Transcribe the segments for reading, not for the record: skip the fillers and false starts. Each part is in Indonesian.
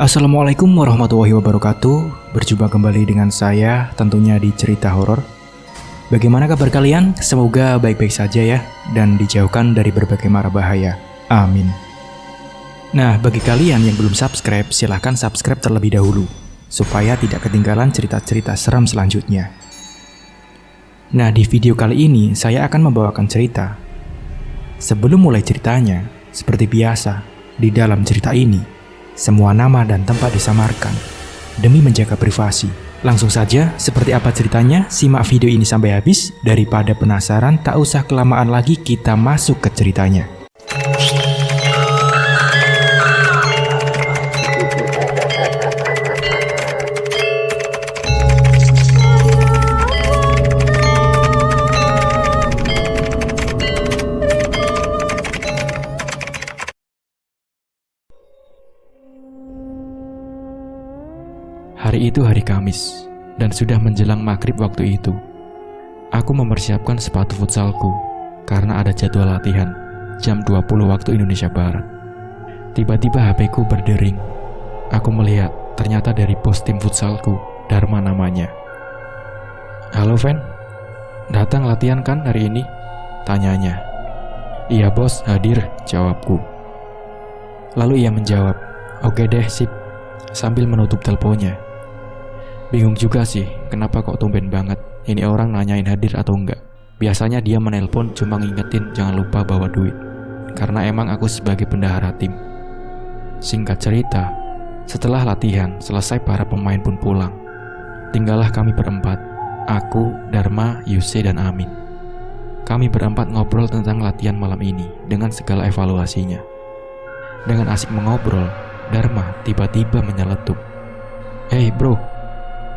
Assalamualaikum warahmatullahi wabarakatuh. Berjumpa kembali dengan saya tentunya di cerita horor. Bagaimana kabar kalian? Semoga baik-baik saja ya dan dijauhkan dari berbagai mara bahaya. Amin. Nah, bagi kalian yang belum subscribe, silahkan subscribe terlebih dahulu supaya tidak ketinggalan cerita-cerita seram selanjutnya. Nah, di video kali ini saya akan membawakan cerita. Sebelum mulai ceritanya, seperti biasa, di dalam cerita ini semua nama dan tempat disamarkan demi menjaga privasi. Langsung saja, seperti apa ceritanya? Simak video ini sampai habis. Daripada penasaran, tak usah kelamaan lagi, kita masuk ke ceritanya. Hari itu hari Kamis, dan sudah menjelang maghrib waktu itu. Aku mempersiapkan sepatu futsalku, karena ada jadwal latihan, jam 20 waktu Indonesia Barat. Tiba-tiba HP-ku berdering. Aku melihat, ternyata dari bos tim futsalku, Dharma namanya. "Halo Fen, datang latihan kan hari ini?" tanyanya. "Iya bos, hadir," jawabku. Lalu ia menjawab, "Oke deh, sip," sambil menutup teleponnya. Bingung juga sih, kenapa kok tumben banget ini orang nanyain hadir atau enggak. Biasanya dia menelpon cuma ngingetin jangan lupa bawa duit, karena emang aku sebagai bendahara tim. Singkat cerita, setelah latihan selesai para pemain pun pulang. Tinggallah kami berempat, aku, Dharma, Yuse, dan Amin. Kami berempat ngobrol tentang latihan malam ini dengan segala evaluasinya. Dengan asik mengobrol, Dharma tiba-tiba menyeletuk, "Hey bro,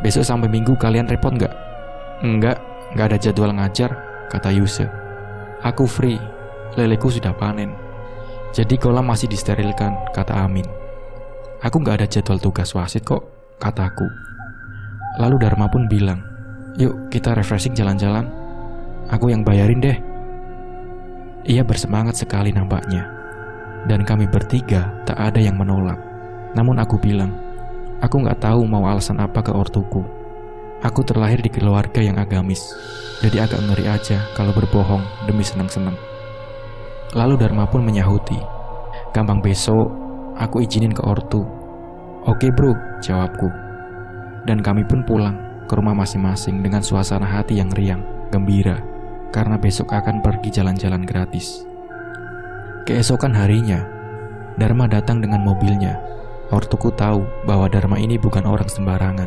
besok sampai Minggu kalian repot nggak?" Enggak ada jadwal ngajar," kata Yuse. "Aku free, leleku sudah panen. Jadi kolam masih disterilkan," kata Amin. "Aku nggak ada jadwal tugas wasit kok," kataku. Lalu Dharma pun bilang, "Yuk kita refreshing jalan-jalan. Aku yang bayarin deh." Ia bersemangat sekali nampaknya. Dan kami bertiga tak ada yang menolak. Namun aku bilang, aku nggak tahu mau alasan apa ke ortuku. Aku terlahir di keluarga yang agamis, jadi agak ngeri aja kalau berbohong demi senang-senang. Lalu Dharma pun menyahuti, "Gampang besok, aku izinin ke ortu." "Oke bro," jawabku. Dan kami pun pulang ke rumah masing-masing dengan suasana hati yang riang, gembira, karena besok akan pergi jalan-jalan gratis. Keesokan harinya, Dharma datang dengan mobilnya. Ortuku tahu bahwa Dharma ini bukan orang sembarangan.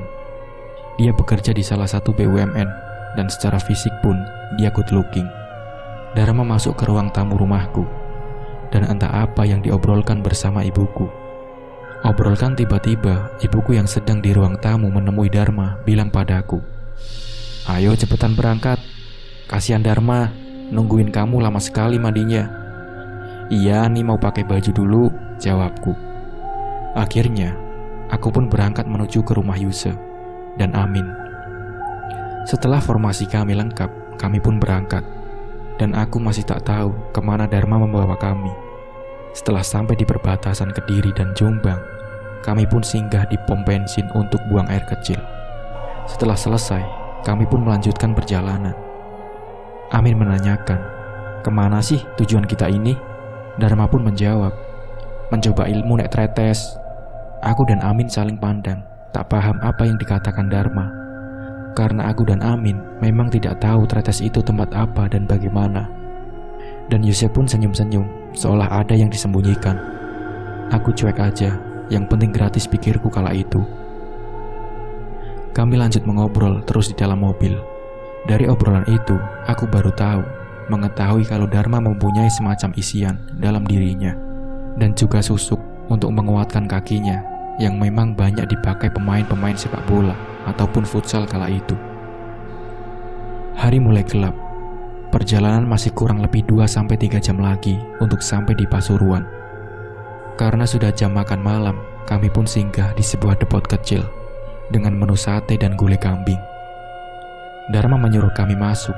Dia bekerja di salah satu BUMN, dan secara fisik pun dia good looking. Dharma masuk ke ruang tamu rumahku, dan entah apa yang diobrolkan bersama ibuku. Obrolkan tiba-tiba, ibuku yang sedang di ruang tamu menemui Dharma bilang padaku, "Ayo cepetan berangkat. Kasihan Dharma, nungguin kamu lama sekali mandinya." "Iya nih mau pakai baju dulu," jawabku. Akhirnya, aku pun berangkat menuju ke rumah Yuse dan Amin. Setelah formasi kami lengkap, kami pun berangkat. Dan aku masih tak tahu kemana Dharma membawa kami. Setelah sampai di perbatasan Kediri dan Jombang, kami pun singgah di pom bensin untuk buang air kecil. Setelah selesai, kami pun melanjutkan perjalanan. Amin menanyakan, "Kemana sih tujuan kita ini?" Dharma pun menjawab, "Mencoba ilmu nek tretes." Aku dan Amin saling pandang, tak paham apa yang dikatakan Dharma. Karena aku dan Amin memang tidak tahu tretes itu tempat apa dan bagaimana. Dan Yusuf pun senyum-senyum, seolah ada yang disembunyikan. Aku cuek aja, yang penting gratis pikirku kala itu. Kami lanjut mengobrol terus di dalam mobil. Dari obrolan itu, aku baru mengetahui kalau Dharma mempunyai semacam isian dalam dirinya, dan juga susuk untuk menguatkan kakinya yang memang banyak dipakai pemain-pemain sepak bola ataupun futsal kala itu. Hari mulai gelap. Perjalanan masih kurang lebih 2-3 jam lagi untuk sampai di Pasuruan. Karena sudah jam makan malam, kami pun singgah di sebuah depot kecil dengan menu sate dan gulai kambing. Dharma menyuruh kami masuk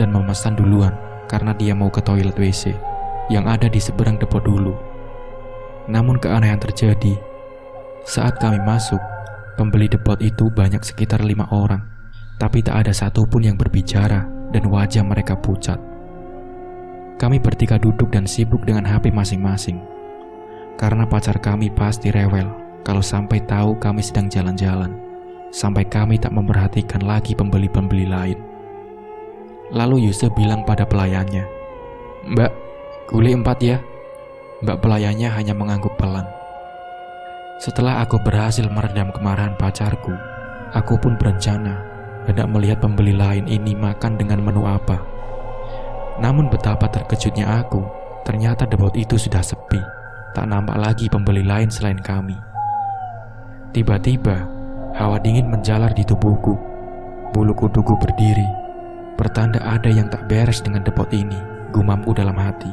dan memesan duluan karena dia mau ke toilet WC yang ada di seberang depot dulu. Namun keanehan terjadi. Saat kami masuk, pembeli depot itu banyak sekitar 5 orang, tapi tak ada satupun yang berbicara dan wajah mereka pucat. Kami bertiga duduk dan sibuk dengan HP masing-masing, karena pacar kami pasti rewel kalau sampai tahu kami sedang jalan-jalan, sampai kami tak memperhatikan lagi pembeli-pembeli lain. Lalu Yusuf bilang pada pelayannya, "Mbak, gulai 4 ya." Mbak pelayannya hanya mengangguk pelan. Setelah aku berhasil meredam kemarahan pacarku, aku pun berencana hendak melihat pembeli lain ini makan dengan menu apa. Namun betapa terkejutnya aku, ternyata depot itu sudah sepi, tak nampak lagi pembeli lain selain kami. Tiba-tiba, hawa dingin menjalar di tubuhku, bulu kuduku berdiri, pertanda ada yang tak beres dengan depot ini, gumamku dalam hati.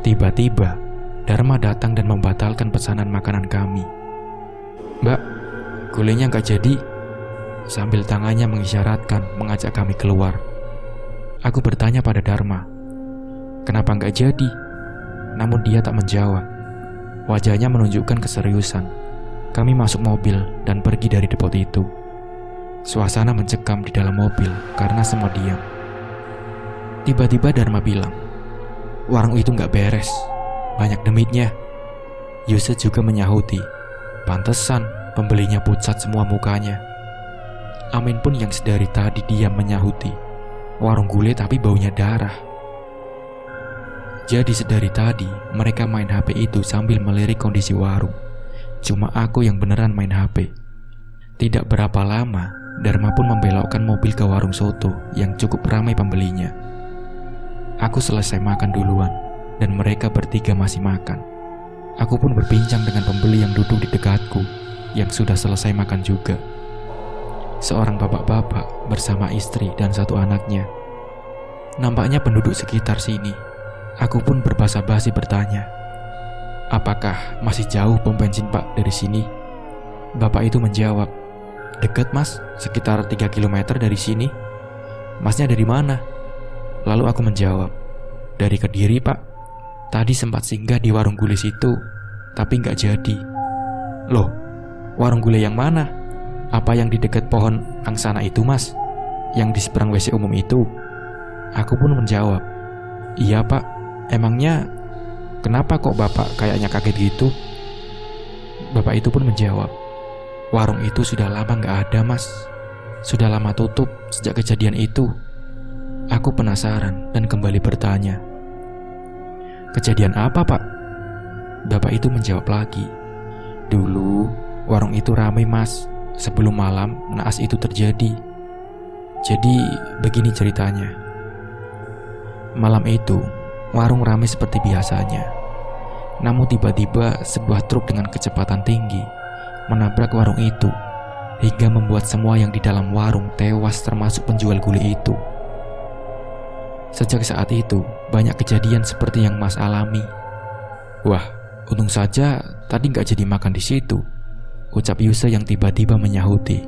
Tiba-tiba, Dharma datang dan membatalkan pesanan makanan kami. "Mbak, gulainya nggak jadi," sambil tangannya mengisyaratkan mengajak kami keluar. Aku bertanya pada Dharma, "Kenapa nggak jadi?" Namun dia tak menjawab. Wajahnya menunjukkan keseriusan. Kami masuk mobil dan pergi dari depot itu. Suasana mencekam di dalam mobil karena semua diam. Tiba-tiba Dharma bilang, "Warung itu nggak beres, banyak demitnya." Yusuf juga menyahuti, "Pantesan pembelinya pucat semua mukanya." Amin pun yang sedari tadi diam menyahuti, "Warung gulai tapi baunya darah." Jadi sedari tadi mereka main HP itu sambil melirik kondisi warung. Cuma aku yang beneran main HP. Tidak berapa lama, Dharma pun membelokkan mobil ke warung soto yang cukup ramai pembelinya. Aku selesai makan duluan, dan mereka bertiga masih makan. Aku pun berbincang dengan pembeli yang duduk di dekatku, yang sudah selesai makan juga. Seorang bapak-bapak bersama istri dan 1 anaknya. Nampaknya penduduk sekitar sini. Aku pun berbasa-basi bertanya, "Apakah masih jauh pom bensin Pak dari sini?" Bapak itu menjawab, "Dekat Mas, sekitar 3 km dari sini." "Masnya dari mana?" Lalu aku menjawab, "Dari Kediri Pak. Tadi sempat singgah di warung gulai situ, tapi nggak jadi." "Loh, warung gulai yang mana? Apa yang di dekat pohon angsana itu Mas? Yang di seberang WC umum itu?" Aku pun menjawab, "Iya Pak. Emangnya kenapa kok Bapak kayaknya kaget gitu?" Bapak itu pun menjawab, "Warung itu sudah lama nggak ada Mas. Sudah lama tutup sejak kejadian itu." Aku penasaran dan kembali bertanya, "Kejadian apa Pak?" Bapak itu menjawab lagi, "Dulu warung itu ramai Mas, sebelum malam naas itu terjadi. Jadi begini ceritanya. Malam itu warung ramai seperti biasanya. Namun tiba-tiba sebuah truk dengan kecepatan tinggi menabrak warung itu, hingga membuat semua yang di dalam warung tewas termasuk penjual gulai itu. Sejak saat itu banyak kejadian seperti yang Mas alami." "Wah, untung saja tadi nggak jadi makan di situ," ucap Yusuf yang tiba-tiba menyahuti.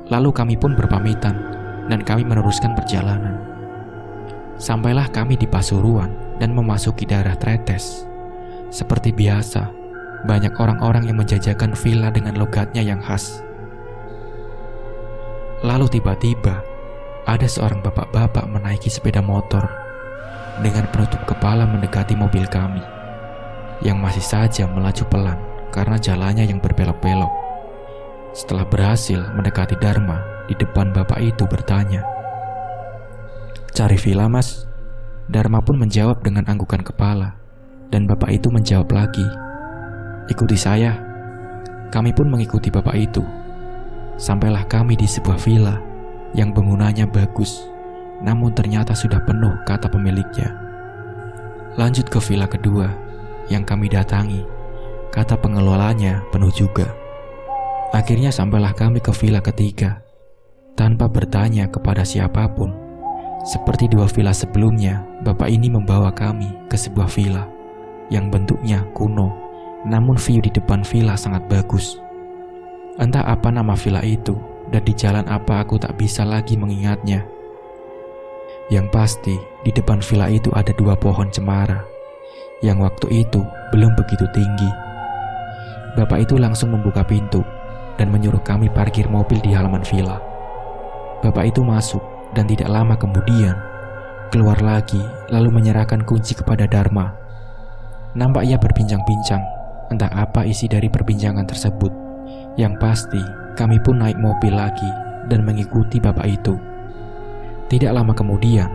Lalu kami pun berpamitan dan kami meneruskan perjalanan. Sampailah kami di Pasuruan dan memasuki daerah Tretes. Seperti biasa, banyak orang-orang yang menjajakan villa dengan logatnya yang khas. Lalu tiba-tiba ada seorang bapak-bapak menaiki sepeda motor dengan penutup kepala mendekati mobil kami, yang masih saja melaju pelan karena jalannya yang berbelok-belok. Setelah berhasil mendekati Dharma, di depan bapak itu bertanya, "Cari villa Mas?" Dharma pun menjawab dengan anggukan kepala, dan bapak itu menjawab lagi, "Ikuti saya." Kami pun mengikuti bapak itu. Sampailah kami di sebuah villa yang bangunannya bagus, namun ternyata sudah penuh, kata pemiliknya. Lanjut ke villa kedua yang kami datangi, kata pengelolanya penuh juga. Akhirnya sampailah kami ke villa ketiga, tanpa bertanya kepada siapapun. Seperti 2 villa sebelumnya, bapak ini membawa kami ke sebuah villa yang bentuknya kuno, namun view di depan villa sangat bagus. Entah apa nama villa itu, dan di jalan apa aku tak bisa lagi mengingatnya. Yang pasti, di depan villa itu ada 2 pohon cemara, yang waktu itu belum begitu tinggi. bapak itu langsung membuka pintu dan menyuruh kami parkir mobil di halaman villa. Bapak itu masuk dan tidak lama kemudian keluar lagi lalu menyerahkan kunci kepada Dharma. Nampak ia berbincang-bincang, entah apa isi dari perbincangan tersebut. Yang pasti, kami pun naik mobil lagi dan mengikuti bapak itu. Tidak lama kemudian,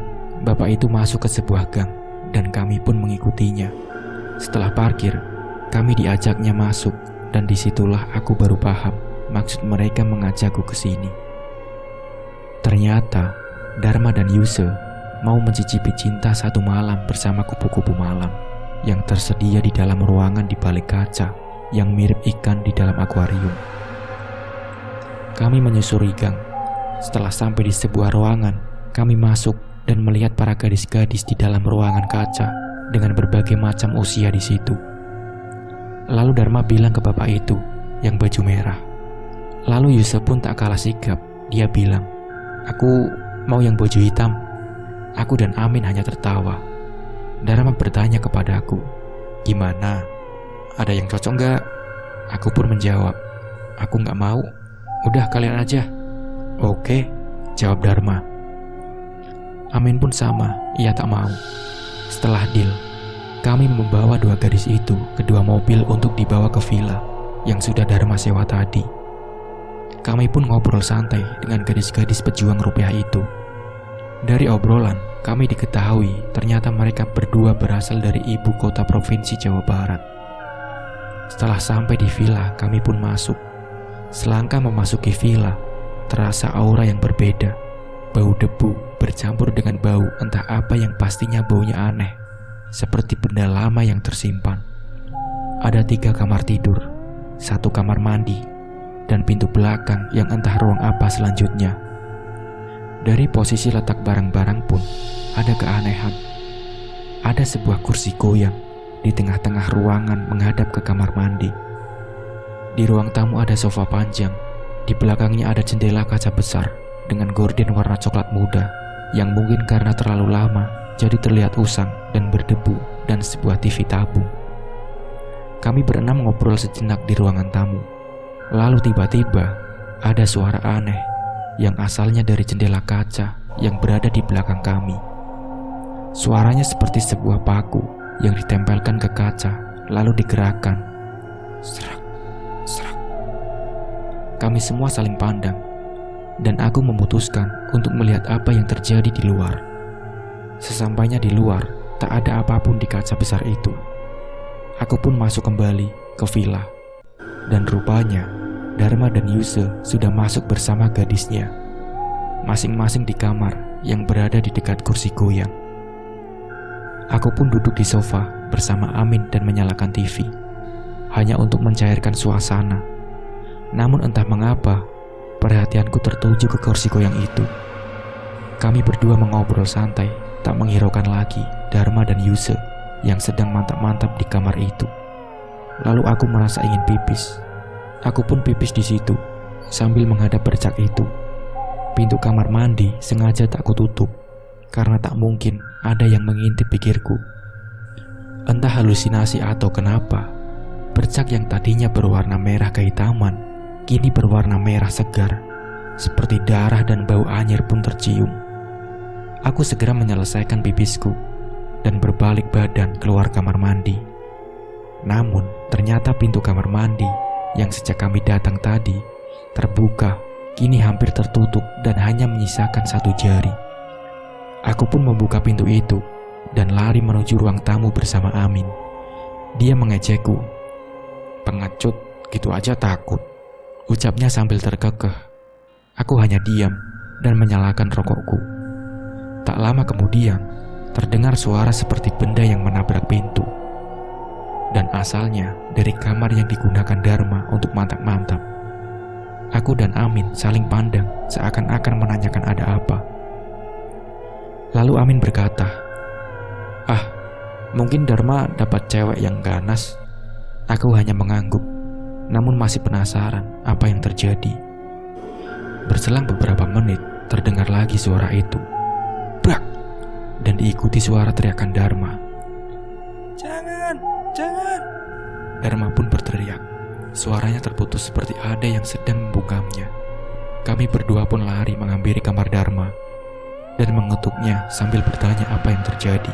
bapak itu masuk ke sebuah gang dan kami pun mengikutinya. Setelah parkir, kami diajaknya masuk dan disitulah aku baru paham maksud mereka mengajakku ke sini. Ternyata, Dharma dan Yuse mau mencicipi cinta satu malam bersama kupu-kupu malam yang tersedia di dalam ruangan di balik kaca yang mirip ikan di dalam akuarium. Kami menyusuri gang. Setelah sampai di sebuah ruangan, kami masuk dan melihat para gadis-gadis di dalam ruangan kaca dengan berbagai macam usia di situ. Lalu Dharma bilang ke bapak itu yang baju merah. Lalu Yuse pun tak kalah sigap. Dia bilang, "Aku mau yang baju hitam." Aku dan Amin hanya tertawa. Dharma bertanya kepadaku, "Gimana? Ada yang cocok nggak?" Aku pun menjawab, "Aku nggak mau. Udah kalian aja." "Oke," jawab Dharma. Amin pun sama, ia tak mau. Setelah deal, kami membawa dua gadis itu ke dua mobil untuk dibawa ke villa yang sudah Dharma sewa tadi. Kami pun ngobrol santai dengan gadis-gadis pejuang rupiah itu. Dari obrolan, kami diketahui ternyata mereka berdua berasal dari ibu kota provinsi Jawa Barat. Setelah sampai di villa, kami pun masuk. Selangkah memasuki villa, terasa aura yang berbeda. Bau debu bercampur dengan bau entah apa yang pastinya baunya aneh, seperti benda lama yang tersimpan. Ada 3 kamar tidur, 1 kamar mandi, dan pintu belakang yang entah ruang apa selanjutnya. Dari posisi letak barang-barang pun ada keanehan. Ada sebuah kursi goyang di tengah-tengah ruangan menghadap ke kamar mandi. Di ruang tamu ada sofa panjang, di belakangnya ada jendela kaca besar dengan gorden warna coklat muda yang mungkin karena terlalu lama jadi terlihat usang dan berdebu, dan sebuah TV tabung. Kami berenam ngobrol sejenak di ruangan tamu. Lalu tiba-tiba ada suara aneh yang asalnya dari jendela kaca yang berada di belakang kami. Suaranya seperti sebuah paku yang ditempelkan ke kaca lalu digerakkan. Serak, serak. Kami semua saling pandang dan aku memutuskan untuk melihat apa yang terjadi di luar. Sesampainya di luar, tak ada apapun di kaca besar itu. Aku pun masuk kembali ke villa. Dan rupanya, Dharma dan Yuse sudah masuk bersama gadisnya, masing-masing di kamar yang berada di dekat kursi goyang. Aku pun duduk di sofa bersama Amin dan menyalakan TV, hanya untuk mencairkan suasana. Namun entah mengapa, perhatianku tertuju ke kursi goyang itu. Kami berdua mengobrol santai, tak menghiraukan lagi Dharma dan Yuse yang sedang mantap-mantap di kamar itu. Lalu aku merasa ingin pipis. Aku pun pipis di situ sambil menghadap bercak itu. Pintu kamar mandi sengaja tak kututup karena tak mungkin ada yang mengintip pikirku. Entah halusinasi atau kenapa, bercak yang tadinya berwarna merah kehitaman kini berwarna merah segar, seperti darah, dan bau anyir pun tercium. Aku segera menyelesaikan pipisku dan berbalik badan keluar kamar mandi. Namun ternyata pintu kamar mandi yang sejak kami datang tadi terbuka, kini hampir tertutup dan hanya menyisakan 1 jari. Aku pun membuka pintu itu dan lari menuju ruang tamu bersama Amin. Dia mengejekku. "Pengecut, gitu aja takut," ucapnya sambil terkekeh. Aku hanya diam dan menyalakan rokokku. Tak lama kemudian, terdengar suara seperti benda yang menabrak pintu. Dan asalnya dari kamar yang digunakan Dharma untuk mantap-mantap. Aku dan Amin saling pandang seakan-akan menanyakan ada apa. Lalu Amin berkata, "Ah, mungkin Dharma dapat cewek yang ganas." Aku hanya mengangguk, namun masih penasaran apa yang terjadi. Berselang beberapa menit, terdengar lagi suara itu. Brak! Dan diikuti suara teriakan Dharma. "Jangan, jangan!" Dharma pun berteriak. suaranya terputus seperti ada yang sedang membungkamnya. Kami berdua pun lari menghampiri kamar Dharma dan mengetuknya sambil bertanya apa yang terjadi.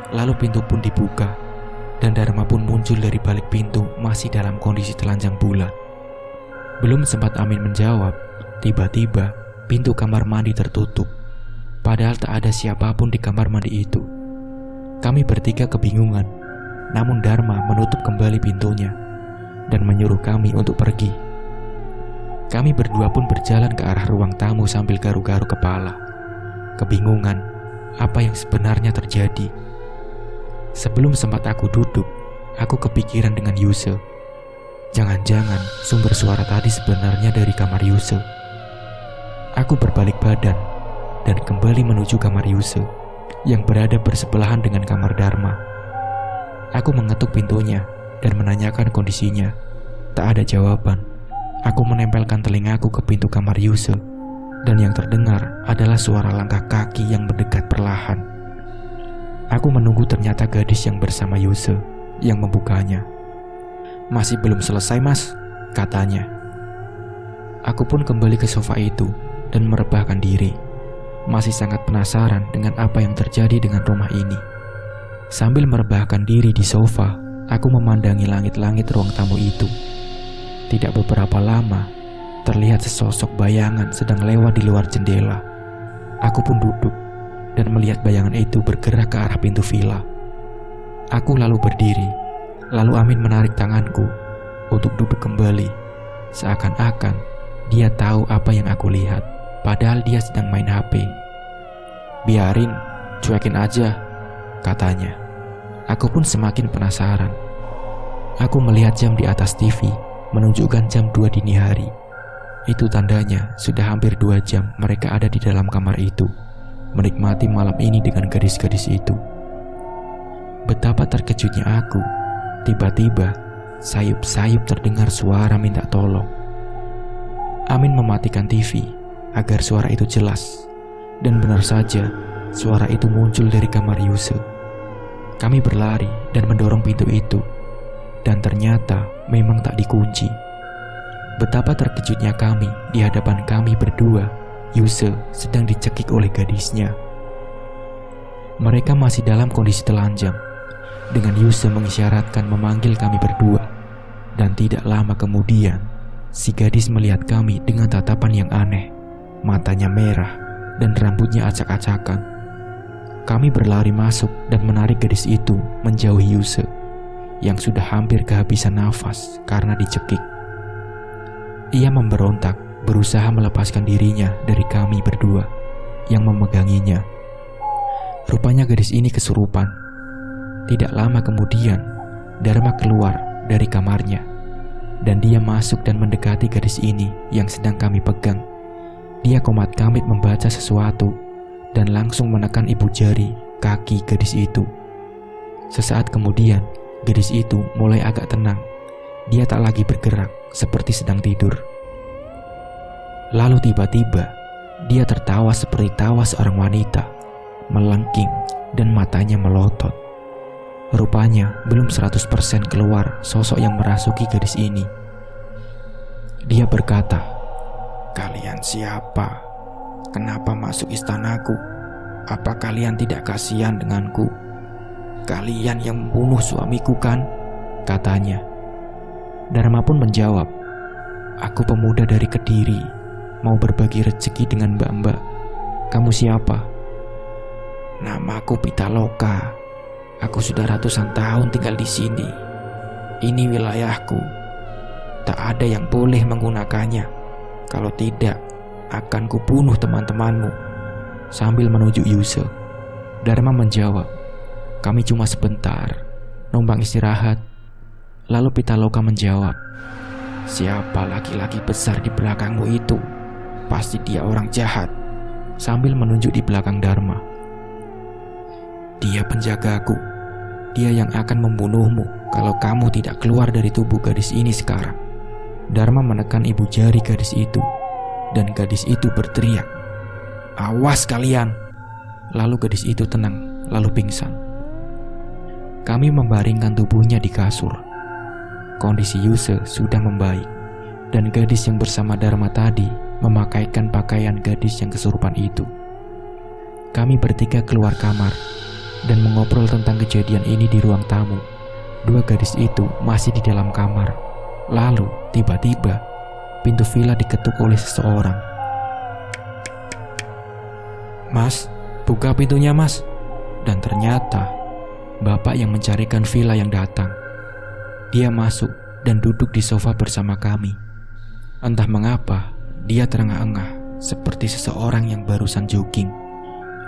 Lalu pintu pun dibuka dan Dharma pun muncul dari balik pintu masih dalam kondisi telanjang bulat. Belum sempat Amin menjawab, tiba-tiba pintu kamar mandi tertutup. Padahal tak ada siapapun di kamar mandi itu. Kami bertiga kebingungan, namun Dharma menutup kembali pintunya dan menyuruh kami untuk pergi. Kami berdua pun berjalan ke arah ruang tamu sambil garu-garu kepala, kebingungan apa yang sebenarnya terjadi. Sebelum sempat aku duduk, aku kepikiran dengan Yuse. Jangan-jangan sumber suara tadi sebenarnya dari kamar Yuse. Aku berbalik badan dan kembali menuju kamar Yuse yang berada bersebelahan dengan kamar Dharma. Aku mengetuk pintunya dan menanyakan kondisinya. Tak ada jawaban. Aku menempelkan telingaku ke pintu kamar Yuse dan yang terdengar adalah suara langkah kaki yang mendekat perlahan. Aku menunggu, ternyata gadis yang bersama Yuse yang membukanya. "Masih belum selesai, Mas," katanya. Aku pun kembali ke sofa itu dan merebahkan diri. Masih sangat penasaran dengan apa yang terjadi dengan rumah ini. Sambil merebahkan diri di sofa, aku memandangi langit-langit ruang tamu itu. Tidak beberapa lama, terlihat sesosok bayangan sedang lewat di luar jendela. Aku pun duduk dan melihat bayangan itu bergerak ke arah pintu villa. Aku lalu berdiri. Lalu Amin menarik tanganku untuk duduk kembali. Seakan-akan dia tahu apa yang aku lihat, padahal dia sedang main HP. "Biarin, cuekin aja," katanya. Aku pun semakin penasaran. Aku melihat jam di atas TV, menunjukkan jam 2 dini hari. Itu tandanya sudah hampir 2 jam mereka ada di dalam kamar itu, menikmati malam ini dengan gadis-gadis itu. Betapa terkejutnya aku. Tiba-tiba, sayup-sayup terdengar suara minta tolong. Amin mematikan TV agar suara itu jelas. Dan benar saja, suara itu muncul dari kamar Yuse. Kami berlari dan mendorong pintu itu. Dan ternyata memang tak dikunci. Betapa terkejutnya kami di hadapan kami berdua. Yuse sedang dicekik oleh gadisnya. Mereka masih dalam kondisi telanjang. Dengan Yuse mengisyaratkan memanggil kami berdua. Dan tidak lama kemudian, si gadis melihat kami dengan tatapan yang aneh. Matanya merah dan rambutnya acak-acakan. Kami berlari masuk dan menarik gadis itu menjauhi Yuse yang sudah hampir kehabisan nafas karena dicekik. Ia memberontak, berusaha melepaskan dirinya dari kami berdua yang memeganginya. Rupanya gadis ini kesurupan. Tidak lama kemudian, Dharma keluar dari kamarnya dan dia masuk dan mendekati gadis ini yang sedang kami pegang. Dia komat-kamit membaca sesuatu dan langsung menekan ibu jari kaki gadis itu. Sesaat kemudian, gadis itu mulai agak tenang. Dia tak lagi bergerak seperti sedang tidur. Lalu tiba-tiba, dia tertawa seperti tawa seorang wanita, melengking dan matanya melotot. Rupanya belum 100% keluar sosok yang merasuki gadis ini. Dia berkata, "Kalian siapa? Kenapa masuk istanaku? Apa kalian tidak kasihan denganku? Kalian yang membunuh suamiku kan?" katanya. Dharma pun menjawab, "Aku pemuda dari Kediri, mau berbagi rezeki dengan mbak-mbak. Kamu siapa?" "Namaku Pitaloka. Aku sudah ratusan tahun tinggal di sini. Ini wilayahku. Tak ada yang boleh menggunakannya. Kalau tidak, akan kubunuh teman-temanmu." Sambil menuju Yuse, Dharma menjawab, "Kami cuma sebentar, numpang istirahat." Lalu Pitaloka menjawab, "Siapa laki-laki besar di belakangmu itu? Pasti dia orang jahat." Sambil menunjuk di belakang Dharma. "Dia penjagaku. Dia yang akan membunuhmu kalau kamu tidak keluar dari tubuh gadis ini sekarang." Dharma menekan ibu jari gadis itu, dan gadis itu berteriak, "Awas kalian!" Lalu gadis itu tenang, lalu pingsan. Kami membaringkan tubuhnya di kasur. kondisi Yuse sudah membaik, dan gadis yang bersama Dharma tadi memakaikan pakaian gadis yang kesurupan itu. Kami bertiga keluar kamar dan mengobrol tentang kejadian ini di ruang tamu. Dua gadis itu masih di dalam kamar. Lalu tiba-tiba pintu villa diketuk oleh seseorang. "Mas, buka pintunya mas." Dan ternyata bapak yang mencarikan villa yang datang. Dia masuk dan duduk di sofa bersama kami. Entah mengapa dia terengah-engah seperti seseorang yang barusan jogging.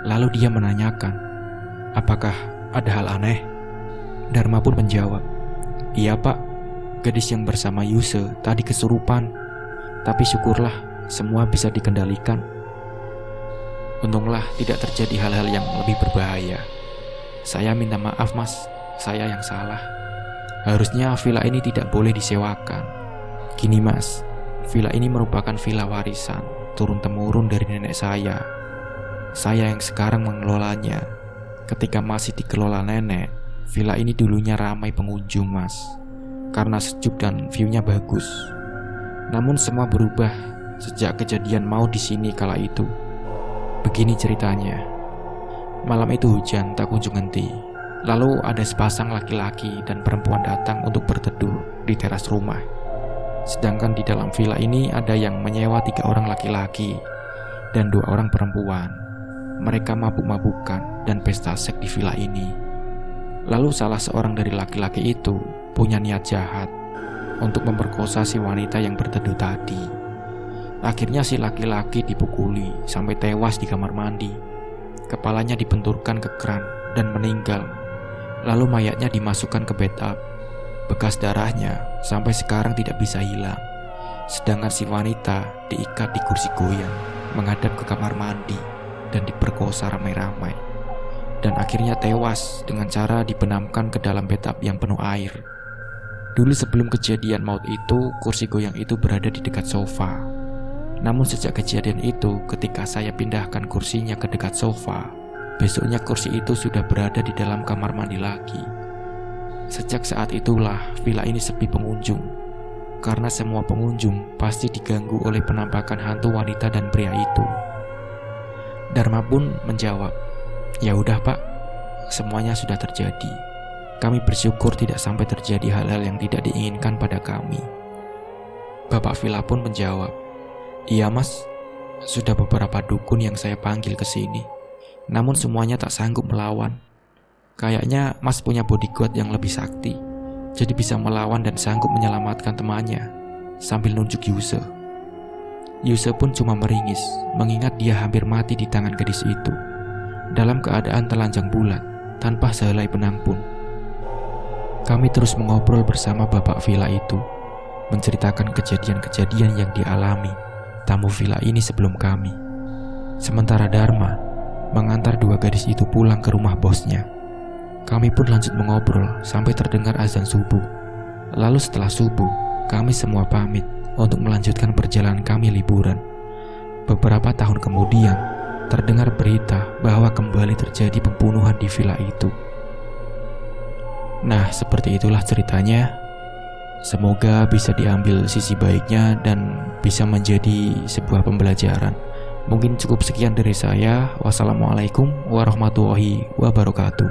Lalu dia menanyakan, "Apakah ada hal aneh?" Dharma pun menjawab, "Iya pak, gadis yang bersama Yuse tadi kesurupan. Tapi syukurlah semua bisa dikendalikan. Untunglah tidak terjadi hal-hal yang lebih berbahaya. Saya minta maaf mas, saya yang salah. Harusnya villa ini tidak boleh disewakan. Gini mas, villa ini merupakan villa warisan turun-temurun dari nenek saya. Saya yang sekarang mengelolanya. Ketika masih dikelola nenek, villa ini dulunya ramai pengunjung mas, karena sejuk dan view-nya bagus. Namun semua berubah sejak kejadian maut di sini kala itu. Begini ceritanya. Malam itu hujan tak kunjung henti. Lalu ada sepasang laki-laki dan perempuan datang untuk berteduh di teras rumah. Sedangkan di dalam villa ini ada yang menyewa 3 orang laki-laki dan 2 orang perempuan. Mereka mabuk-mabukan dan pesta seks di villa ini. Lalu salah seorang dari laki-laki itu punya niat jahat untuk memperkosa si wanita yang berteduh tadi. Akhirnya si laki-laki dipukuli sampai tewas di kamar mandi. Kepalanya dibenturkan ke keran dan meninggal. Lalu mayatnya dimasukkan ke bathtub. Bekas darahnya sampai sekarang tidak bisa hilang. Sedangkan si wanita diikat di kursi goyang menghadap ke kamar mandi dan diperkosa ramai-ramai. Dan akhirnya tewas dengan cara dibenamkan ke dalam bathtub yang penuh air. Dulu sebelum kejadian maut itu, kursi goyang itu berada di dekat sofa. Namun sejak kejadian itu, ketika saya pindahkan kursinya ke dekat sofa, besoknya kursi itu sudah berada di dalam kamar mandi lagi. Sejak saat itulah villa ini sepi pengunjung, karena semua pengunjung pasti diganggu oleh penampakan hantu wanita dan pria itu. Dharma pun menjawab, "Ya udah pak, semuanya sudah terjadi. Kami bersyukur tidak sampai terjadi hal-hal yang tidak diinginkan pada kami." Bapak villa pun menjawab, "Iya mas, sudah beberapa dukun yang saya panggil ke sini. Namun semuanya tak sanggup melawan. Kayaknya mas punya bodyguard yang lebih sakti, jadi bisa melawan dan sanggup menyelamatkan temannya." Sambil nunjuk Yuse. Yuse pun cuma meringis, mengingat dia hampir mati di tangan gadis itu, dalam keadaan telanjang bulat, tanpa sehelai benang pun. Kami terus mengobrol bersama bapak villa itu, menceritakan kejadian-kejadian yang dialami tamu villa ini sebelum kami. Sementara Dharma mengantar 2 gadis itu pulang ke rumah bosnya. Kami pun lanjut mengobrol sampai terdengar azan subuh. Lalu setelah subuh, kami semua pamit untuk melanjutkan perjalanan kami liburan. Beberapa tahun kemudian, terdengar berita bahwa kembali terjadi pembunuhan di villa itu. Nah, seperti itulah ceritanya. Semoga bisa diambil sisi baiknya dan bisa menjadi sebuah pembelajaran. Mungkin cukup sekian dari saya. Wassalamualaikum warahmatullahi wabarakatuh.